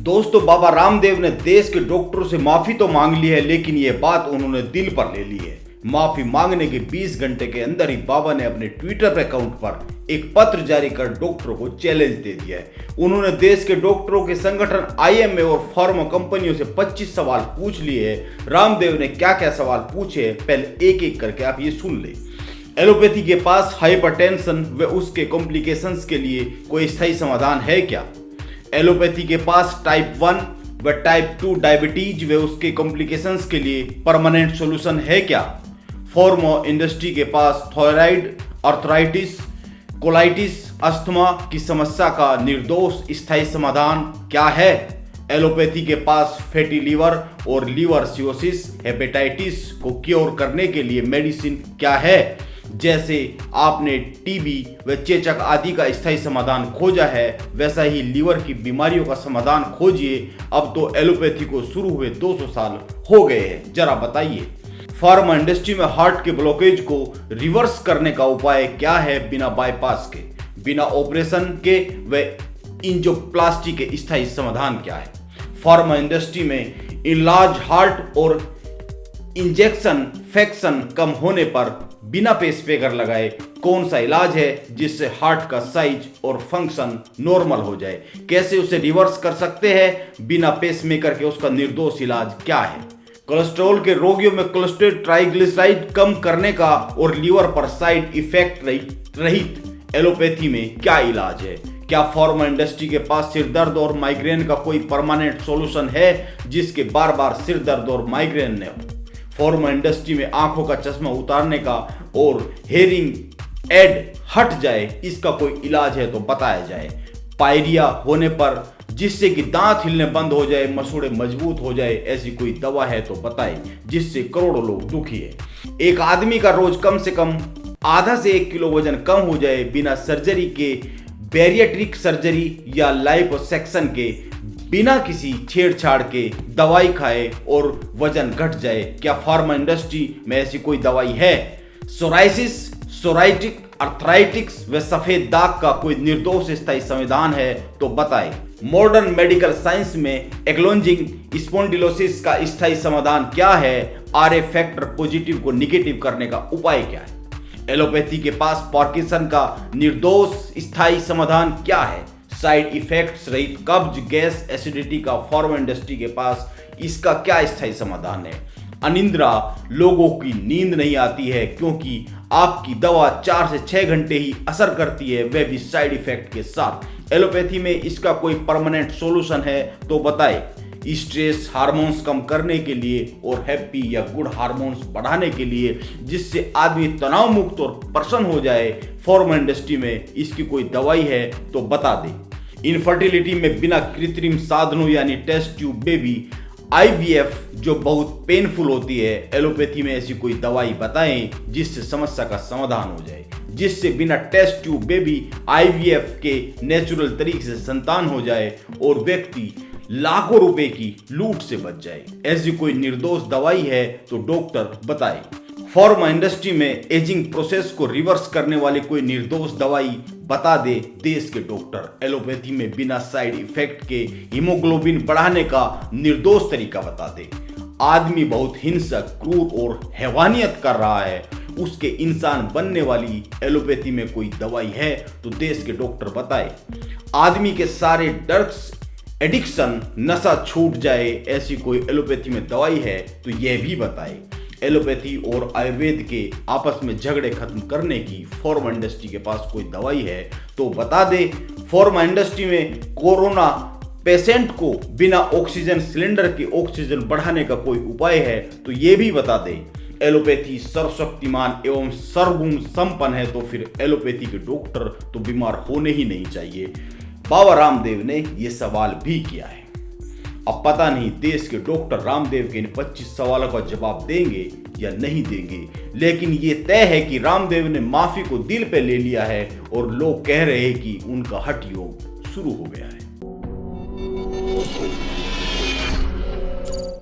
दोस्तों, बाबा रामदेव ने देश के डॉक्टरों से माफी तो मांग ली है, लेकिन यह बात उन्होंने दिल पर ले ली है। माफी मांगने के 20 घंटे के अंदर ही बाबा ने अपने ट्विटर अकाउंट पर एक पत्र जारी कर डॉक्टरों को चैलेंज दे दिया है। उन्होंने देश के डॉक्टरों के संगठन आईएमए और फार्मा कंपनियों से 25 सवाल पूछ लिए हैं। रामदेव ने क्या क्या सवाल पूछे हैं, पहले एक एक करके आप ये सुन ले। एलोपैथी के पास हाइपरटेंशन व उसके कॉम्प्लिकेशंस के लिए कोई स्थायी समाधान है क्या? एलोपैथी के पास टाइप 1 व टाइप 2 डायबिटीज व उसके कॉम्प्लिकेशंस के लिए परमानेंट सॉल्यूशन है क्या? फार्मा इंडस्ट्री के पास थायराइड, आर्थराइटिस, कोलाइटिस, अस्थमा की समस्या का निर्दोष स्थायी समाधान क्या है? एलोपैथी के पास फैटी लीवर और लीवर सिरोसिस, हेपेटाइटिस को क्योर करने के लिए मेडिसिन क्या है? जैसे आपने टीबी व चेचक आदि का स्थायी समाधान खोजा है, वैसा ही लीवर की बीमारियों का समाधान खोजिए। अब तो एलोपैथी को शुरू हुए 200 साल हो गए हैं, जरा बताइए। फार्मा इंडस्ट्री में हार्ट के ब्लॉकेज को रिवर्स करने का उपाय क्या है बिना बाईपास के, बिना ऑपरेशन के व एंजियोप्लास्टी के स्थायी समाधान क्या है? फार्मा इंडस्ट्री में इलाज हार्ट और इंजेक्शन फ्रैक्शन कम होने पर बिना पेसमेकर लगाए कौन सा इलाज है जिससे हार्ट का साइज और फंक्शन नॉर्मल हो जाए? कैसे उसे रिवर्स कर सकते हैं बिना पेसमेकर के? उसका निर्दोष इलाज क्या है? कोलेस्ट्रॉल के रोगियों में कोलेस्ट्रॉल ट्राइग्लिसराइड कम करने का और लीवर पर साइड इफेक्ट रहित एलोपैथी में क्या इलाज है? क्या फार्मा इंडस्ट्री के पास सिर दर्द और माइग्रेन का कोई परमानेंट सॉल्यूशन है जिसके बार बार सिर दर्द और माइग्रेन न हो? फार्मा इंडस्ट्री में आंखों का चश्मा उतारने का और हेयरिंग एड हट जाए, इसका कोई इलाज है तो बताया जाए। पायरिया होने पर जिससे कि दांत हिलने बंद हो जाए, मसूड़े मजबूत हो जाए, ऐसी कोई दवा है तो बताए जिससे करोड़ों लोग दुखी है। एक आदमी का रोज कम से कम आधा से 1 किलो वजन कम हो जाए बिना सर्जरी के, बैरिएट्रिक सर्जरी या लाइपोसक्शन के, बिना किसी छेड़छाड़ के दवाई खाए और वजन घट जाए। क्या फार्मा इंडस्ट्री में ऐसी कोई दवाई है? सोराइसिस, सोराइटिक आर्थराइटिक्स व सफेद दाग का कोई निर्दोष स्थायी समाधान है तो बताएं। मॉडर्न मेडिकल साइंस में एंकिलोजिंग स्पॉन्डिलोसिस का स्थायी समाधान क्या है? आरए फैक्टर पॉजिटिव को निगेटिव करने का उपाय क्या है? एलोपैथी के पास पार्किंसन का निर्दोष स्थायी समाधान क्या है? साइड इफेक्ट्स रहित कब्ज, गैस, एसिडिटी का फार्मा इंडस्ट्री के पास इसका क्या स्थायी समाधान है? अनिद्रा, लोगों की नींद नहीं आती है क्योंकि आपकी दवा 4 से 6 घंटे ही असर करती है, वह भी साइड इफेक्ट के साथ। एलोपैथी में इसका कोई परमानेंट सॉल्यूशन है तो बताएं। स्ट्रेस हार्मोन्स कम करने के लिए और हैप्पी या गुड हार्मोन्स बढ़ाने के लिए, जिससे आदमी तनाव मुक्त और प्रसन्न हो जाए, फार्मा इंडस्ट्री में इसकी कोई दवाई है तो बता दें। इनफर्टिलिटी में बिना कृत्रिम साधनों यानी टेस्ट ट्यूब बेबी आईवीएफ जो बहुत पेनफुल होती है, एलोपैथी में ऐसी कोई दवाई बताएं जिससे समस्या का समाधान हो जाए, जिससे बिना टेस्ट ट्यूब बेबी आईवीएफ के नेचुरल तरीके से संतान हो जाए और व्यक्ति लाखों रुपए की लूट से बच जाए। ऐसी कोई निर्दोष दवाई है तो डॉक्टर बताए। फार्मा इंडस्ट्री में एजिंग प्रोसेस को रिवर्स करने वाली कोई निर्दोष दवाई बता दे देश के डॉक्टर। एलोपैथी में बिना साइड इफेक्ट के हीमोग्लोबिन बढ़ाने का निर्दोष तरीका बता दे। आदमी बहुत हिंसक, क्रूर और हैवानियत कर रहा है, उसके इंसान बनने वाली एलोपैथी में कोई दवाई है तो देश के डॉक्टर बताए। आदमी के सारे ड्रग्स एडिक्शन, नशा छूट जाए, ऐसी कोई एलोपैथी में दवाई है तो यह भी बताए। एलोपैथी और आयुर्वेद के आपस में झगड़े खत्म करने की फार्मा इंडस्ट्री के पास कोई दवाई है तो बता दे। फार्मा इंडस्ट्री में कोरोना पेशेंट को बिना ऑक्सीजन सिलेंडर के ऑक्सीजन बढ़ाने का कोई उपाय है तो ये भी बता दे। एलोपैथी सर्वशक्तिमान एवं सर्वगुण संपन्न है तो फिर एलोपैथी के डॉक्टर तो बीमार होने ही नहीं चाहिए। बाबा रामदेव ने ये सवाल भी किया है। अब पता नहीं देश के डॉक्टर रामदेव के इन 25 सवालों का जवाब देंगे या नहीं देंगे, लेकिन ये तय है कि रामदेव ने माफी को दिल पे ले लिया है और लोग कह रहे हैं कि उनका हठ योग शुरू हो गया है।